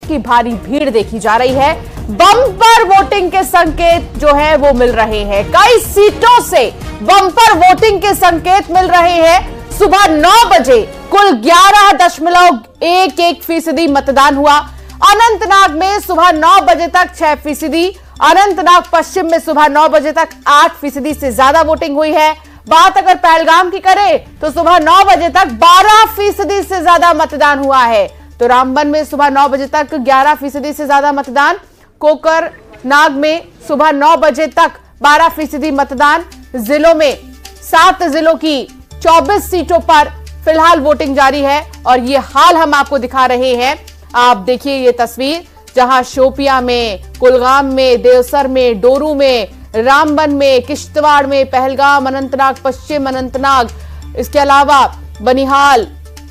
की भारी भीड़ देखी जा रही है। बम्पर वोटिंग के संकेत जो है वो मिल रहे हैं। कई सीटों से बम्पर वोटिंग के संकेत मिल रहे हैं। सुबह 9 बजे कुल 11.11% मतदान हुआ। अनंतनाग में सुबह 9 बजे तक 6%, अनंतनाग पश्चिम में सुबह 9 बजे तक 8% से ज्यादा वोटिंग हुई है। बात अगर पहलगाम की करें तो सुबह 9 बजे तक 12% से ज्यादा मतदान हुआ है। तो रामबन में सुबह 9 बजे तक 11% से ज्यादा मतदान, कोकरनाग में सुबह 9 बजे तक 12% मतदान। जिलों में 7 जिलों की 24 सीटों पर फिलहाल वोटिंग जारी है और ये हाल हम आपको दिखा रहे हैं। आप देखिए ये तस्वीर, जहां शोपियां में, कुलगाम में, देवसर में, डोरू में, रामबन में, किश्तवाड़ में, पहलगाम, अनंतनाग पश्चिम, अनंतनाग, इसके अलावा बनिहाल,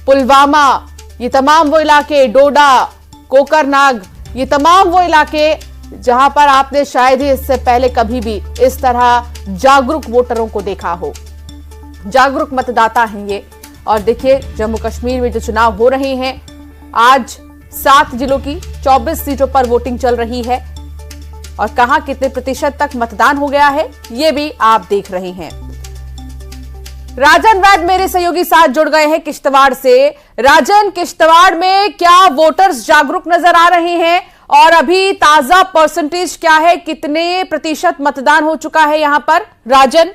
पुलवामा, ये तमाम वो इलाके, डोडा, कोकरनाग, ये तमाम वो इलाके जहां पर आपने शायद ही इससे पहले कभी भी इस तरह जागरूक वोटरों को देखा हो। जागरूक मतदाता हैं ये। और देखिए जम्मू कश्मीर में जो चुनाव हो रहे हैं, आज 7 जिलों की 24 सीटों पर वोटिंग चल रही है और कहां कितने प्रतिशत तक मतदान हो गया है ये भी आप देख रहे हैं। राजन वैद मेरे सहयोगी साथ जुड़ गए हैं किश्तवाड़ से। राजन, किश्तवाड़ में क्या वोटर्स जागरूक नजर आ रहे हैं और अभी ताजा परसेंटेज क्या है, कितने प्रतिशत मतदान हो चुका है यहां पर? राजन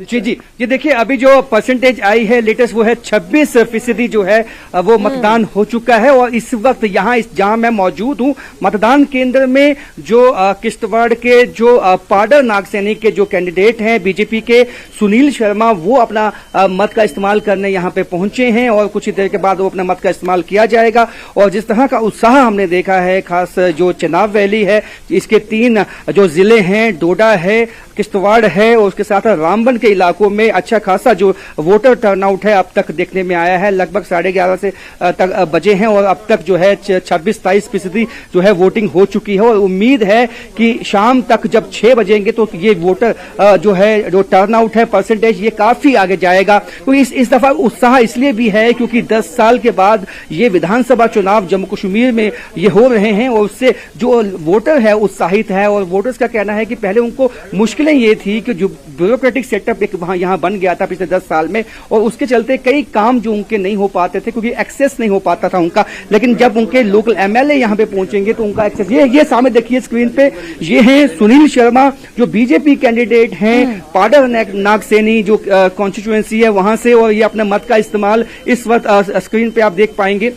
जी, ये देखिए अभी जो परसेंटेज आई है लेटेस्ट वो है 26% जो है वो मतदान हो चुका है। और इस वक्त यहाँ जहां मैं मौजूद हूँ मतदान केंद्र में, जो किश्तवाड़ के जो पाडर नागसैनी के जो कैंडिडेट हैं बीजेपी के सुनील शर्मा, वो अपना मत का इस्तेमाल करने यहाँ पे पहुंचे हैं और कुछ ही देर के बाद वो अपना मत का इस्तेमाल किया जाएगा। और जिस तरह का उत्साह हमने देखा है, खास जो चनाब वैली है, इसके 3 जो जिले हैं, डोडा है, किश्तवाड़ है और उसके साथ रामबन के इलाकों में अच्छा खासा जो वोटर टर्नआउट है अब तक देखने में आया है। लगभग 11:30 से तक बजे हैं और अब तक जो है 26-27% जो है वोटिंग हो चुकी है। और उम्मीद है कि शाम तक जब 6 बजेंगे तो ये वोटर जो है जो टर्नआउट है परसेंटेज ये काफी आगे जाएगा। तो इस दफा उत्साह इसलिए भी है क्योंकि 10 साल के बाद ये विधानसभा चुनाव जम्मू कश्मीर में ये हो रहे हैं और उससे जो वोटर है उत्साहित है। और वोटर्स का कहना है कि पहले उनको मुश्किलें ये थी कि जो ब्यूरोक्रेटिक सेटअप एक वहां यहाँ बन गया था पिछले 10 साल में और उसके चलते कई काम जो उनके नहीं हो पाते थे क्योंकि एक्सेस नहीं हो पाता था उनका। लेकिन जब उनके लोकल एमएलए यहाँ पे पहुंचेंगे तो उनका एक्सेस ये सामने देखिए स्क्रीन पे, ये हैं सुनील शर्मा जो बीजेपी कैंडिडेट हैं पाडर नागसैनी जो कॉन्स्टिट्यूएंसी है वहां से, और ये अपने मत का इस्तेमाल इस वक्त स्क्रीन पे आप देख पाएंगे।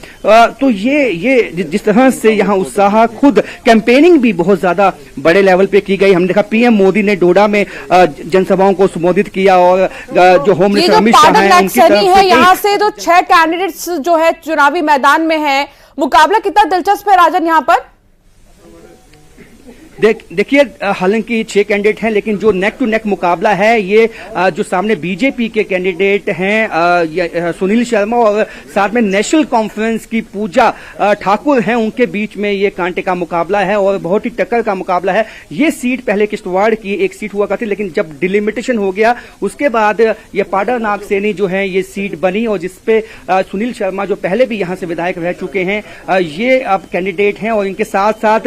तो ये जिस तरह से यहाँ उत्साह, खुद कैंपेनिंग भी बहुत ज्यादा बड़े लेवल पे की गई। हमने देखा पीएम मोदी ने डोडा में जनसभाओं को संबोधित किया और जो होम मिनिस्टर अमित शाह हैं उनकी तरफ से यहाँ से जो 6 कैंडिडेट्स जो है चुनावी मैदान में है, मुकाबला कितना दिलचस्प है राजन यहाँ पर? देखिए हालांकि 6 कैंडिडेट हैं लेकिन जो नेक टू नेक मुकाबला है ये जो सामने बीजेपी के कैंडिडेट हैं सुनील शर्मा और साथ में नेशनल कॉन्फ्रेंस की पूजा ठाकुर हैं, उनके बीच में ये कांटे का मुकाबला है और बहुत ही टक्कर का मुकाबला है। ये सीट पहले किश्तवाड़ की एक सीट हुआ करती लेकिन जब डिलिमिटेशन हो गया उसके बाद ये पाडर नागसैनी जो है ये सीट बनी और जिसपे सुनील शर्मा जो पहले भी यहाँ से विधायक रह चुके हैं ये अब कैंडिडेट हैं। और इनके साथ साथ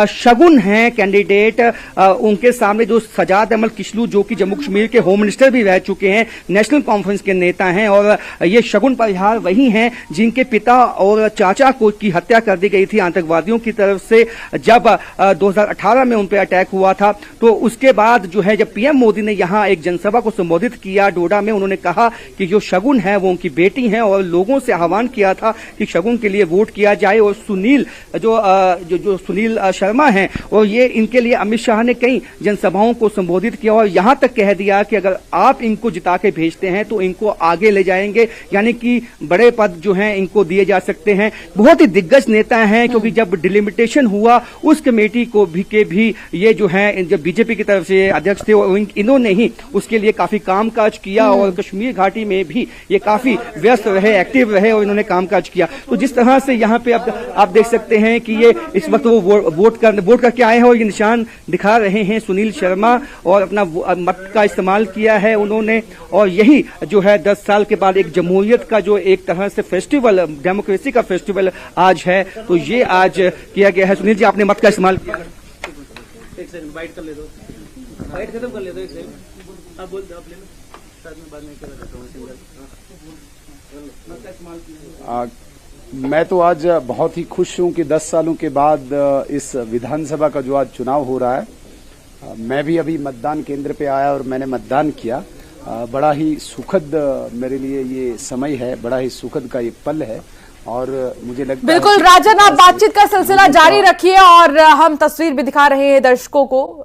शगुन हैं कैंडिडेट, उनके सामने जो सजाद अहमद किशलू जो कि जम्मू कश्मीर के होम मिनिस्टर भी रह चुके हैं, नेशनल कॉन्फ्रेंस के नेता हैं। और ये शगुन परिहार वही हैं जिनके पिता और चाचा को की हत्या कर दी गई थी आतंकवादियों की तरफ से जब 2018 में उन पर अटैक हुआ था। तो उसके बाद जो है जब पीएम मोदी ने यहाँ एक जनसभा को संबोधित किया डोडा में, उन्होंने कहा कि जो शगुन है वो उनकी बेटी हैं और लोगों से आह्वान किया था कि शगुन के लिए वोट किया जाए। और सुनील जो सुनील शर्मा हैं और ये इनके लिए अमित शाह ने कई जनसभाओं को संबोधित किया और यहां तक कह दिया कि अगर आप इनको जिता के भेजते हैं तो इनको आगे ले जाएंगे, यानी कि बड़े पद जो हैं इनको दिए जा सकते हैं। बहुत ही दिग्गज नेता हैं क्योंकि जब डिलिमिटेशन हुआ उस कमेटी को भी ये जो है जब बीजेपी की तरफ से अध्यक्ष थे इन्होंने ही उसके लिए काफी कामकाज किया और कश्मीर घाटी में भी ये काफी व्यस्त रहे, एक्टिव रहे और इन्होंने कामकाज किया। तो जिस तरह से यहाँ पे आप देख सकते हैं कि ये इस वक्त वो वोट करके आए हैं और ये निशान दिखा रहे हैं सुनील शर्मा, और अपना मत का इस्तेमाल किया है उन्होंने। और यही जो है 10 साल के बाद एक जमहूरियत का जो एक तरह से फेस्टिवल, डेमोक्रेसी का फेस्टिवल आज है, तो ये आज किया गया है। सुनील जी, आपने मत का इस्तेमाल किया। एक सेकंड बाइट कर ले दो, बाइट खत्म कर ले दो, एक सेकंड आप बोल दो, आप ले लो, साथ में बाद में क्या करता हूं सिंगल। मैं तो आज बहुत ही खुश हूं कि 10 सालों के बाद इस विधानसभा का जो आज चुनाव हो रहा है, मैं भी अभी मतदान केंद्र पे आया और मैंने मतदान किया। बड़ा ही सुखद मेरे लिए ये समय है, बड़ा ही सुखद का ये पल है, और मुझे लगता है बिल्कुल राजन, आप बातचीत का सिलसिला जारी रखिए और हम तस्वीर भी दिखा रहे हैं दर्शकों को।